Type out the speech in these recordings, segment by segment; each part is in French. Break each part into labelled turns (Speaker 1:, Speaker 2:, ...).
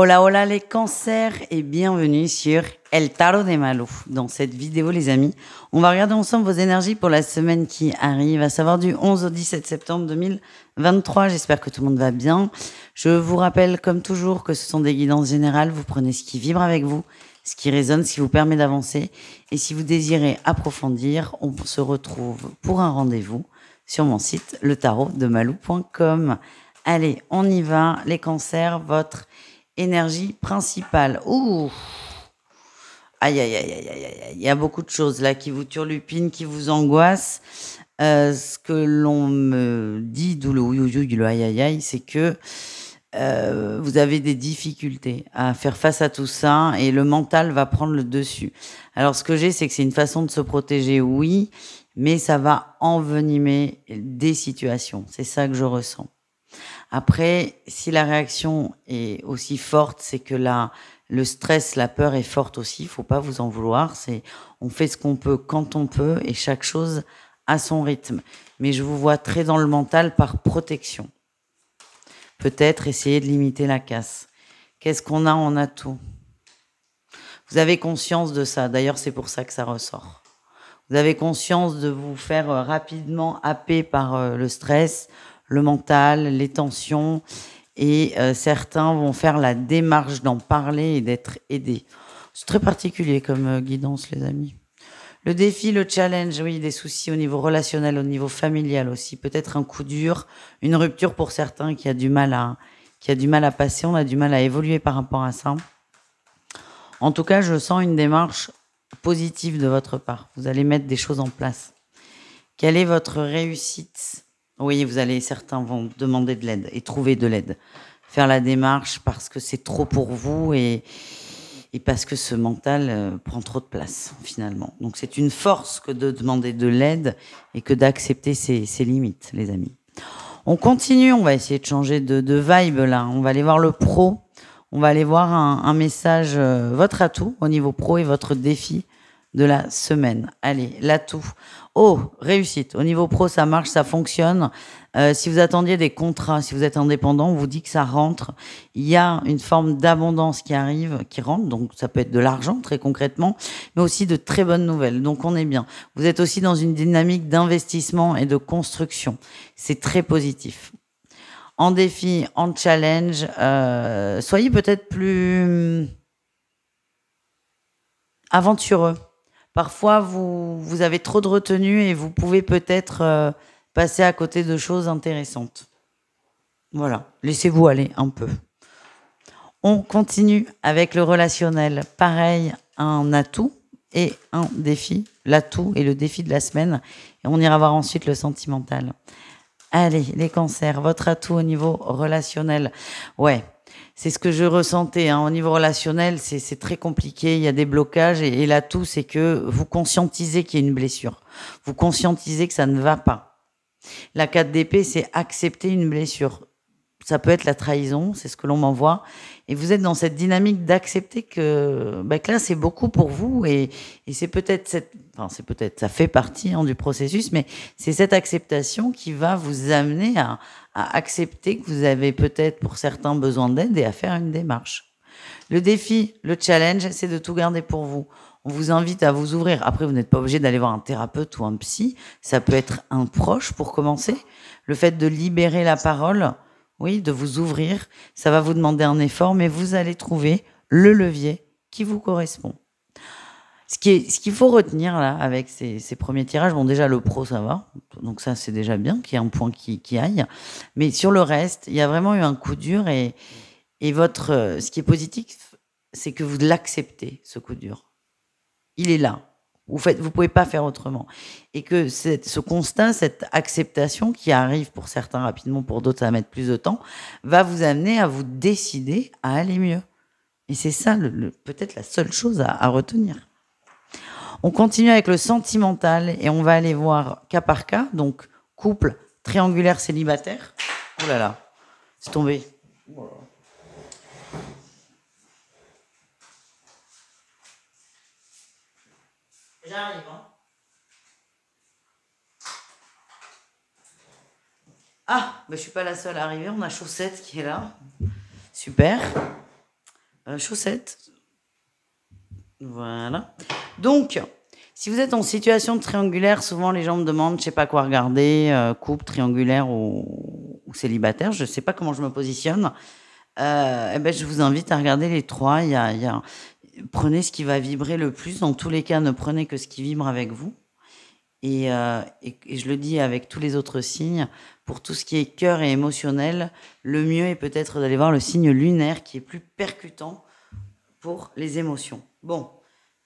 Speaker 1: Hola, hola les cancers et bienvenue sur El Tarot de Malou. Dans cette vidéo, les amis, on va regarder ensemble vos énergies pour la semaine qui arrive, à savoir du 11 au 17 septembre 2023. J'espère que tout le monde va bien. Je vous rappelle, comme toujours, que ce sont des guidances générales. Vous prenez ce qui vibre avec vous, ce qui résonne, ce qui vous permet d'avancer. Et si vous désirez approfondir, on se retrouve pour un rendez-vous sur mon site, letarotdemalou.com. Allez, on y va. Les cancers, votre énergie principale. Ouh. Aïe, aïe, aïe, aïe, aïe, aïe. Il y a beaucoup de choses là qui vous turlupinent, qui vous angoissent. Ce que l'on me dit, d'où le aïe, aïe, aïe, c'est que vous avez des difficultés à faire face à tout ça et le mental va prendre le dessus. Alors, ce que j'ai, c'est que c'est une façon de se protéger, oui, mais ça va envenimer des situations. C'est ça que je ressens. Après, si la réaction est aussi forte, c'est que le stress, la peur est forte aussi. Il faut pas vous en vouloir. On fait ce qu'on peut quand on peut et chaque chose à son rythme. Mais je vous vois très dans le mental par protection. Peut-être essayer de limiter la casse. Qu'est-ce qu'on a? On a tout. Vous avez conscience de ça. D'ailleurs, c'est pour ça que ça ressort. Vous avez conscience de vous faire rapidement happer par le stress, le mental, les tensions, et certains vont faire la démarche d'en parler et d'être aidés. C'est très particulier comme guidance, les amis. Le défi, le challenge, oui, des soucis au niveau relationnel, au niveau familial aussi. Peut-être un coup dur, une rupture pour certains qui a du mal à passer. On a du mal à évoluer par rapport à ça. En tout cas, je sens une démarche positive de votre part. Vous allez mettre des choses en place. Quelle est votre réussite? Oui, certains vont demander de l'aide et trouver de l'aide. Faire la démarche parce que c'est trop pour vous et parce que ce mental prend trop de place, finalement. Donc, c'est une force que de demander de l'aide et que d'accepter ses limites, les amis. On continue, on va essayer de changer de vibe, là. On va aller voir le pro. On va aller voir un message, votre atout au niveau pro et votre défi de la semaine. Allez, l'atout. Oh, réussite. Au niveau pro, ça marche, ça fonctionne. Si vous attendiez des contrats, si vous êtes indépendant, on vous dit que ça rentre. Il y a une forme d'abondance qui arrive, qui rentre. Donc, ça peut être de l'argent, très concrètement, mais aussi de très bonnes nouvelles. Donc, on est bien. Vous êtes aussi dans une dynamique d'investissement et de construction. C'est très positif. En défi, en challenge, soyez peut-être plus aventureux. Parfois, vous avez trop de retenue et vous pouvez peut-être passer à côté de choses intéressantes. Voilà, laissez-vous aller un peu. On continue avec le relationnel. Pareil, un atout et un défi. L'atout et le défi de la semaine. Et on ira voir ensuite le sentimental. Allez, les cancers, votre atout au niveau relationnel. Ouais, c'est ce que je ressentais. Au niveau relationnel, c'est très compliqué. Il y a des blocages et l'atout, c'est que vous conscientisez qu'il y a une blessure. Vous conscientisez que ça ne va pas. La 4 d'épée, c'est accepter une blessure. Ça peut être la trahison, c'est ce que l'on m'envoie. Et vous êtes dans cette dynamique d'accepter que là, c'est beaucoup pour vous. Et c'est peut-être ça fait partie du processus, mais c'est cette acceptation qui va vous amener à accepter que vous avez peut-être pour certains besoin d'aide et à faire une démarche. Le défi, le challenge, c'est de tout garder pour vous. On vous invite à vous ouvrir. Après, vous n'êtes pas obligé d'aller voir un thérapeute ou un psy. Ça peut être un proche pour commencer. Le fait de libérer la parole, oui, de vous ouvrir, ça va vous demander un effort, mais vous allez trouver le levier qui vous correspond. Ce qu'il faut retenir là avec ces premiers tirages, bon déjà le pro ça va, donc ça c'est déjà bien qu'il y ait un point qui aille, mais sur le reste, il y a vraiment eu un coup dur et ce qui est positif, c'est que vous l'acceptez, ce coup dur. Il est là. Vous pouvez pas faire autrement. Et que ce constat, cette acceptation qui arrive pour certains rapidement, pour d'autres ça va mettre plus de temps, va vous amener à vous décider à aller mieux. Et c'est ça peut-être la seule chose à retenir. On continue avec le sentimental et on va aller voir cas par cas, donc couple, triangulaire, célibataire. Oh là là, c'est tombé. J'arrive, Ah, je suis pas la seule à arriver. On a Chaussette qui est là. Super. Chaussettes. Voilà. Donc, si vous êtes en situation triangulaire, souvent les gens me demandent, je sais pas quoi regarder, couple, triangulaire ou célibataire. Je sais pas comment je me positionne. Eh ben, je vous invite à regarder les trois. Prenez ce qui va vibrer le plus. Dans tous les cas, ne prenez que ce qui vibre avec vous. Et je le dis avec tous les autres signes, pour tout ce qui est cœur et émotionnel, le mieux est peut-être d'aller voir le signe lunaire qui est plus percutant pour les émotions. Bon,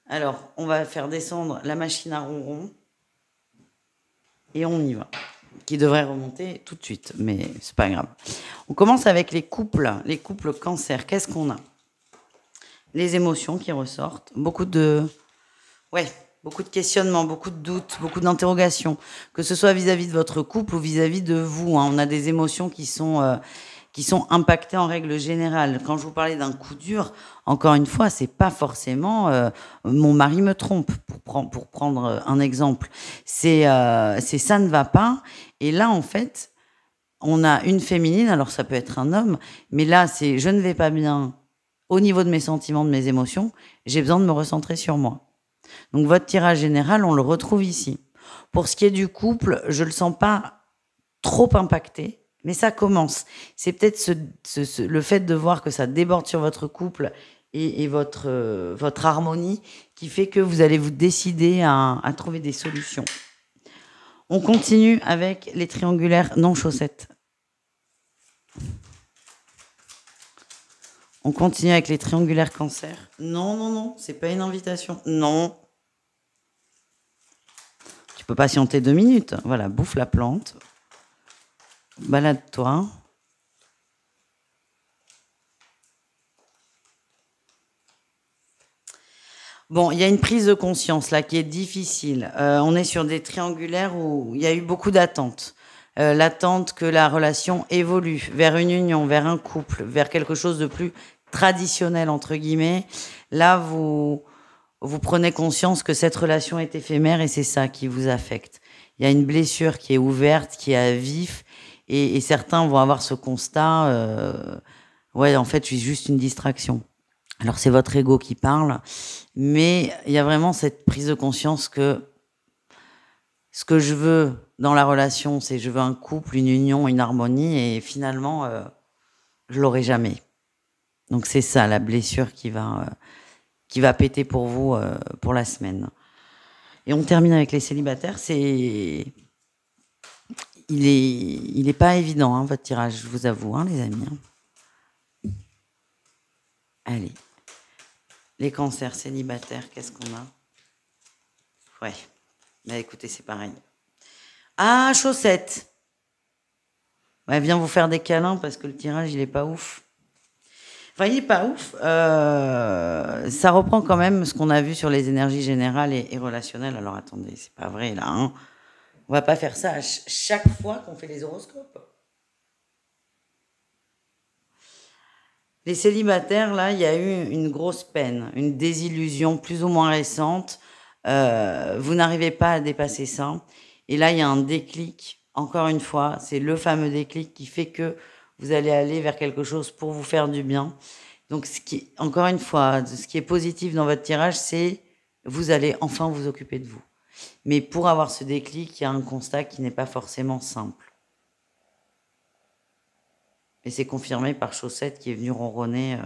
Speaker 1: alors on va faire descendre la machine à ronron et on y va. Qui devrait remonter tout de suite, mais c'est pas grave. On commence avec les couples cancer. Qu'est-ce qu'on a? Les émotions qui ressortent, beaucoup de questionnements, beaucoup de doutes, beaucoup d'interrogations, que ce soit vis-à-vis de votre couple ou vis-à-vis de vous. On a des émotions qui sont impactées en règle générale. Quand je vous parlais d'un coup dur, encore une fois, c'est pas forcément mon mari me trompe, pour prendre un exemple. C'est ça ne va pas. Et là, en fait, on a une féminine, alors ça peut être un homme, mais là, c'est je ne vais pas bien au niveau de mes sentiments, de mes émotions, j'ai besoin de me recentrer sur moi. Donc votre tirage général, on le retrouve ici. Pour ce qui est du couple, je le sens pas trop impacté, mais ça commence. C'est peut-être le fait de voir que ça déborde sur votre couple et votre harmonie qui fait que vous allez vous décider à trouver des solutions. On continue avec les triangulaires non chaussettes. On continue avec les triangulaires cancer. Non, c'est pas une invitation. Non. Tu peux patienter 2 minutes. Voilà, bouffe la plante. Balade-toi. Bon, il y a une prise de conscience là qui est difficile. On est sur des triangulaires où il y a eu beaucoup d'attentes. L'attente que la relation évolue vers une union, vers un couple, vers quelque chose de plus traditionnel, entre guillemets. Là, vous prenez conscience que cette relation est éphémère et c'est ça qui vous affecte. Il y a une blessure qui est ouverte, qui est à vif, et certains vont avoir ce constat, ouais, en fait, je suis juste une distraction. Alors, c'est votre ego qui parle, mais il y a vraiment cette prise de conscience que ce que je veux dans la relation, c'est je veux un couple, une union, une harmonie, et finalement, je l'aurai jamais. Donc, c'est ça, la blessure qui va péter pour vous pour la semaine. Et on termine avec les célibataires. Il est pas évident, hein, votre tirage, je vous avoue, hein, les amis. Allez. Les cancers célibataires, qu'est-ce qu'on a? Ouais. Bah écoutez, c'est pareil. Ah, chaussettes. Ouais, viens vous faire des câlins parce que le tirage, il est pas ouf. Enfin, il est pas ouf. Ça reprend quand même ce qu'on a vu sur les énergies générales et relationnelles. Alors attendez, c'est pas vrai là. Hein. On va pas faire ça à chaque fois qu'on fait les horoscopes. Les célibataires, là, il y a eu une grosse peine, une désillusion plus ou moins récente. Vous n'arrivez pas à dépasser ça. Et là, il y a un déclic. Encore une fois, c'est le fameux déclic qui fait que vous allez aller vers quelque chose pour vous faire du bien. Donc, encore une fois, ce qui est positif dans votre tirage, c'est vous allez enfin vous occuper de vous. Mais pour avoir ce déclic, il y a un constat qui n'est pas forcément simple. Et c'est confirmé par Chaussette qui est venu ronronner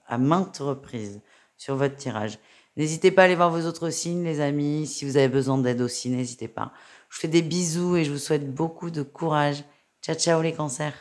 Speaker 1: à maintes reprises sur votre tirage. N'hésitez pas à aller voir vos autres signes, les amis. Si vous avez besoin d'aide aussi, n'hésitez pas. Je vous fais des bisous et je vous souhaite beaucoup de courage. Ciao, ciao les cancers.